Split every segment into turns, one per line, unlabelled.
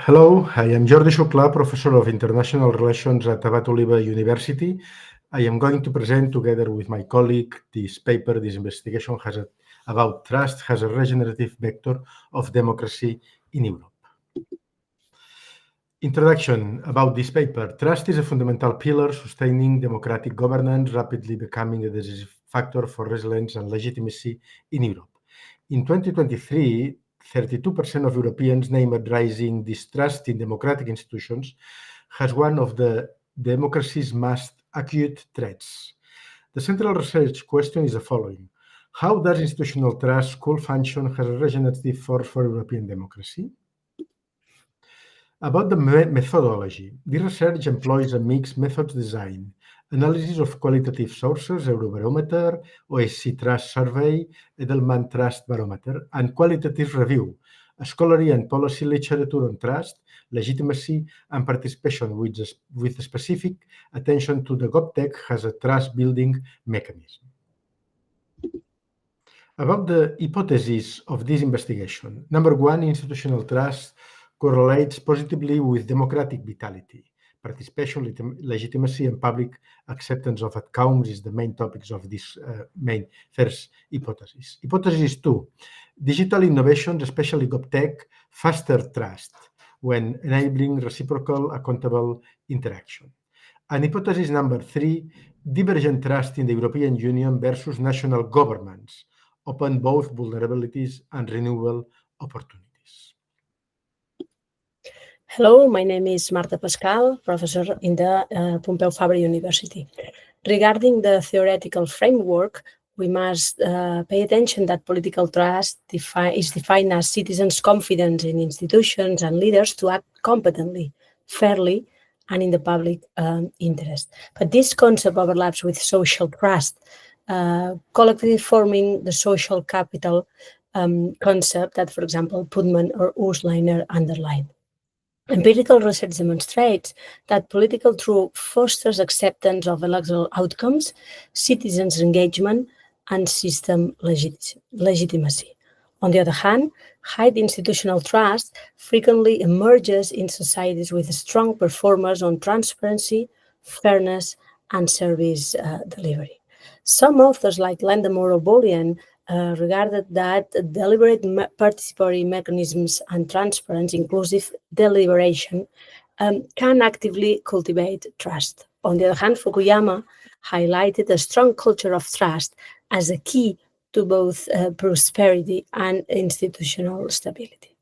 Hello, I am Jordi Xuclà, Professor of International Relations at Abat Oliba University. I am going to present together with my colleague this paper. This investigation about trust has a regenerative vector of democracy in Europe. Introduction about this paper. Trust is a fundamental pillar sustaining democratic governance, rapidly becoming a decisive factor for resilience and legitimacy in Europe. In 2023, 32% of Europeans named rising distrust in democratic institutions as one of the democracy's most acute threats. The central research question is the following: how does institutional trust could function as a regenerative force for European democracy? About the methodology, the research employs a mixed methods design, analysis of qualitative sources, Eurobarometer, OSCE Trust Survey, Edelman Trust Barometer, and qualitative review, a scholarly and policy literature on trust, legitimacy, and participation with specific attention to the GovTech as a trust-building mechanism. About the hypotheses of this investigation, number one, institutional trust correlates positively with democratic vitality. Participation, legitimacy, and public acceptance of outcomes is the main topics of this main first hypothesis. Hypothesis two, digital innovations, especially GovTech, foster trust when enabling reciprocal, accountable interaction. And hypothesis number three, divergent trust in the European Union versus national governments open both vulnerabilities and renewal opportunities.
Hello, my name is Marta Pascal, professor in the Pompeu Fabra University. Regarding the theoretical framework, we must pay attention that political trust is defined as citizens' confidence in institutions and leaders to act competently, fairly, and in the public interest. But this concept overlaps with social trust, collectively forming the social capital concept that, for example, Putman or Ursleiner underlined. Empirical research demonstrates that political truth fosters acceptance of electoral outcomes, citizens' engagement, and system legitimacy. On the other hand, high institutional trust frequently emerges in societies with strong performers on transparency, fairness, and service delivery. Some authors, like Landemore or Bolian, regarded that deliberate participatory mechanisms and transparent, inclusive deliberation can actively cultivate trust. On the other hand, Fukuyama highlighted a strong culture of trust as a key to both prosperity and institutional stability.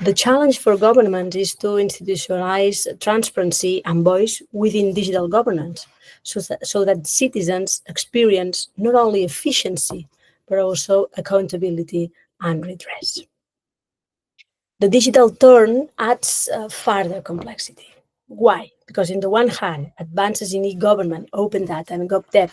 The challenge for government is to institutionalize transparency and voice within digital governance so that citizens experience not only efficiency, but also accountability and redress. The digital turn adds further complexity. Why? Because on the one hand, advances in e-government, open data, and GovTech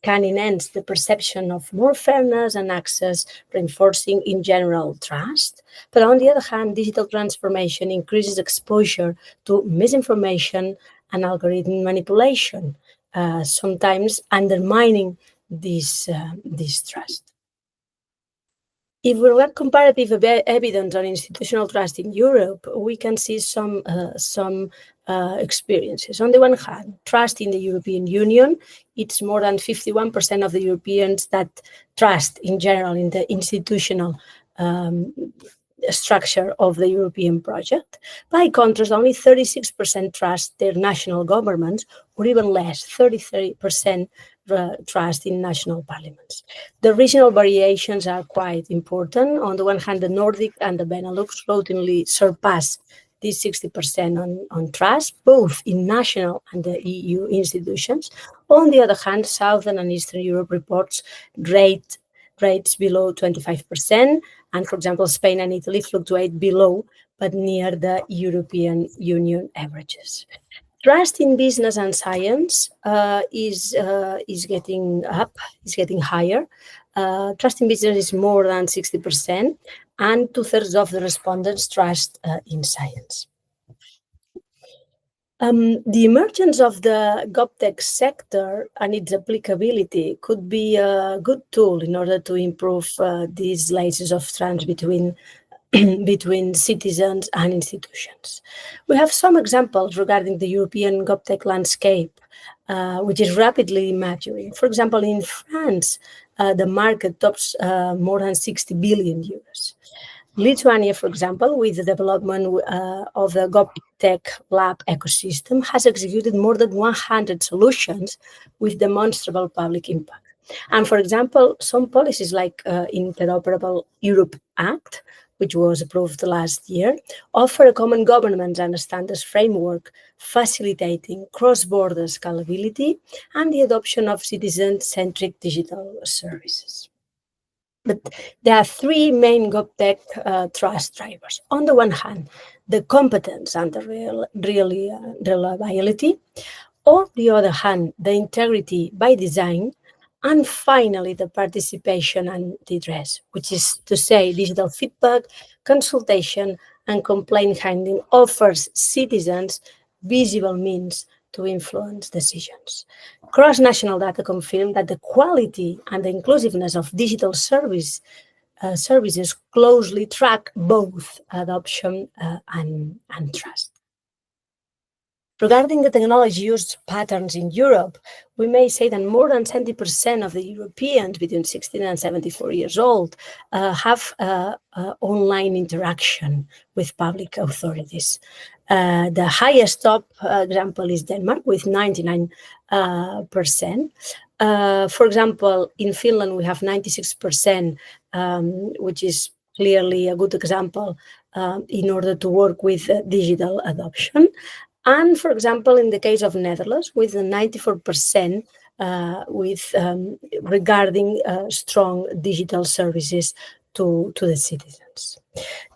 can enhance the perception of more fairness and access, reinforcing in general trust. But on the other hand, digital transformation increases exposure to misinformation and algorithm manipulation, sometimes undermining this trust. If we look at comparative evidence on institutional trust in Europe, we can see some experiences. On the one hand, trust in the European Union, it's more than 51% of the Europeans that trust in general in the institutional structure of the European project. By contrast, only 36% trust their national governments, or even less, 33% trust in national parliaments. The regional variations are quite important. On the one hand, the Nordic and the Benelux routinely surpass this 60% on trust, both in national and the EU institutions. On the other hand, Southern and Eastern Europe reports rates below 25%, and for example, Spain and Italy fluctuate below, but near the European Union averages. Trust in business and science is getting up, is getting higher. Trust in business is more than 60%, and 2/3 of the respondents trust in science. The emergence of the GovTech sector and its applicability could be a good tool in order to improve these layers of trust between between citizens and institutions. We have some examples regarding the European GovTech landscape, which is rapidly maturing. For example, in France, the market tops more than 60 billion euros. Lithuania, for example, with the development of the GovTech Lab ecosystem, has executed more than 100 solutions with demonstrable public impact. And for example, some policies like Interoperable Europe Act, which was approved last year, offer a common governance and standards framework facilitating cross-border scalability and the adoption of citizen-centric digital services. But there are three main GovTech trust drivers. On the one hand, the competence and the reliability. On the other hand, the integrity by design. And finally, the participation and redress, which is to say digital feedback, consultation, and complaint handling offers citizens visible means to influence decisions. Cross-national data confirm that the quality and the inclusiveness of digital services closely track both adoption and trust. Regarding the technology use patterns in Europe, we may say that more than 70% of the Europeans between 16 and 74 years old have online interaction with public authorities. The highest top example is Denmark with 99%. For example, in Finland, we have 96%, which is clearly a good example in order to work with digital adoption. And for example, in the case of Netherlands, with 94% regarding strong digital services to the citizens.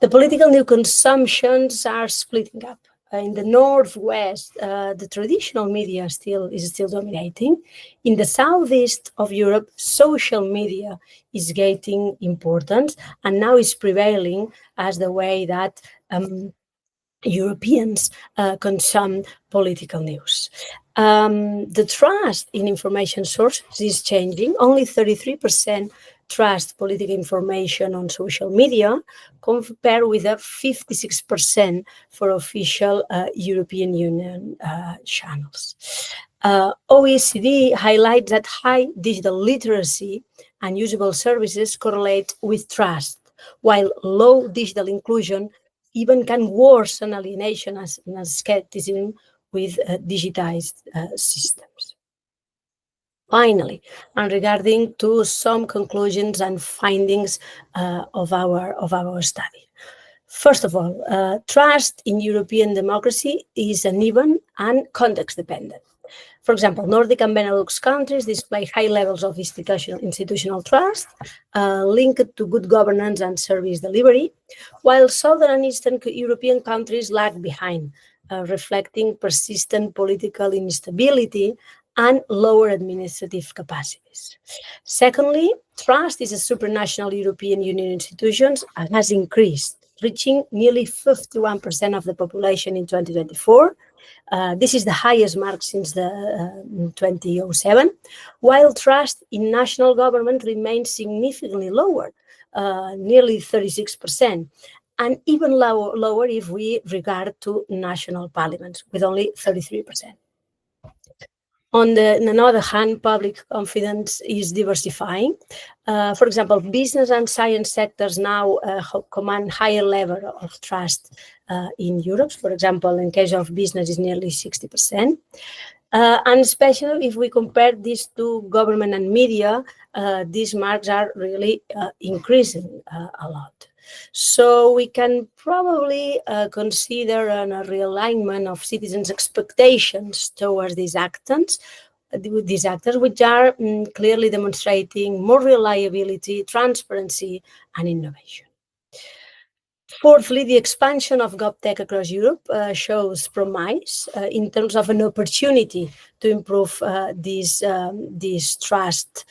The political new consumptions are splitting up. In the Northwest, the traditional media is still dominating. In the Southeast of Europe, social media is gaining importance and now is prevailing as the way that Europeans consume political news. The trust in information sources is changing. Only 33% trust political information on social media, compared with a 56% for official European Union channels. OECD highlights that high digital literacy and usable services correlate with trust, while low digital inclusion even can worsen alienation and skepticism with digitized systems. Finally, and regarding to some conclusions and findings of our study. First of all, trust in European democracy is uneven and context-dependent. For example, Nordic and Benelux countries display high levels of institutional trust linked to good governance and service delivery, while Southern and Eastern European countries lag behind, reflecting persistent political instability and lower administrative capacities. Secondly, trust in supranational European Union institutions has increased, reaching nearly 51% of the population in 2024. This is the highest mark since 2007, while trust in national government remains significantly lower, nearly 36%, and even lower if we regard to national parliaments, with only 33%. On the other hand, public confidence is diversifying. For example, business and science sectors now command higher level of trust in Europe. For example, in case of business, is nearly 60%. And especially if we compare this to government and media, these marks are really increasing a lot. So we can probably consider a realignment of citizens' expectations towards these actors, which are clearly demonstrating more reliability, transparency, and innovation. Fourthly, the expansion of GovTech across Europe shows promise in terms of an opportunity to improve this trust,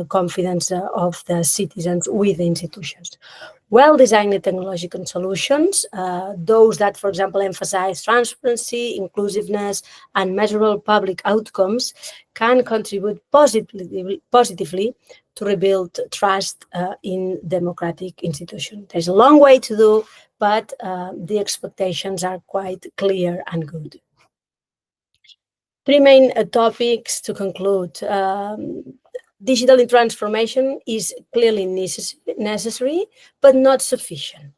confidence of the citizens with the institutions. well-designed technological solutions, those that, for example, emphasize transparency, inclusiveness, and measurable public outcomes, can contribute positively to rebuild trust in democratic institutions. There's a long way to do, but the expectations are quite clear and good. Three main topics to conclude. Digital transformation is clearly necessary, but not sufficient.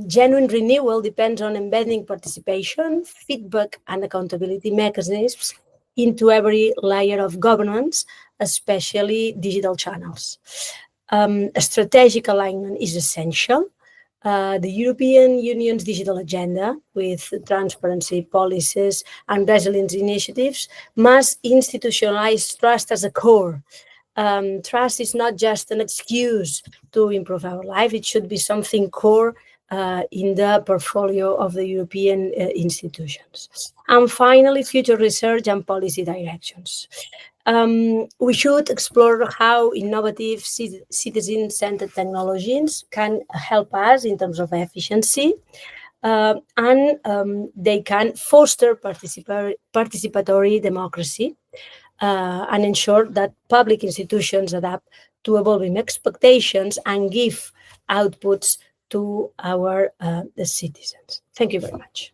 Genuine renewal depends on embedding participation, feedback, and accountability mechanisms into every layer of governance, especially digital channels. A strategic alignment is essential. The European Union's digital agenda, with transparency policies and resilience initiatives, must institutionalize trust as a core. Trust is not just an excuse to improve our life. It should be something core in the portfolio of the European institutions. And finally, future research and policy directions. We should explore how innovative citizen-centered technologies can help us in terms of efficiency, and they can foster participatory democracy and ensure that public institutions adapt to evolving expectations and give outputs to our citizens. Thank you very much.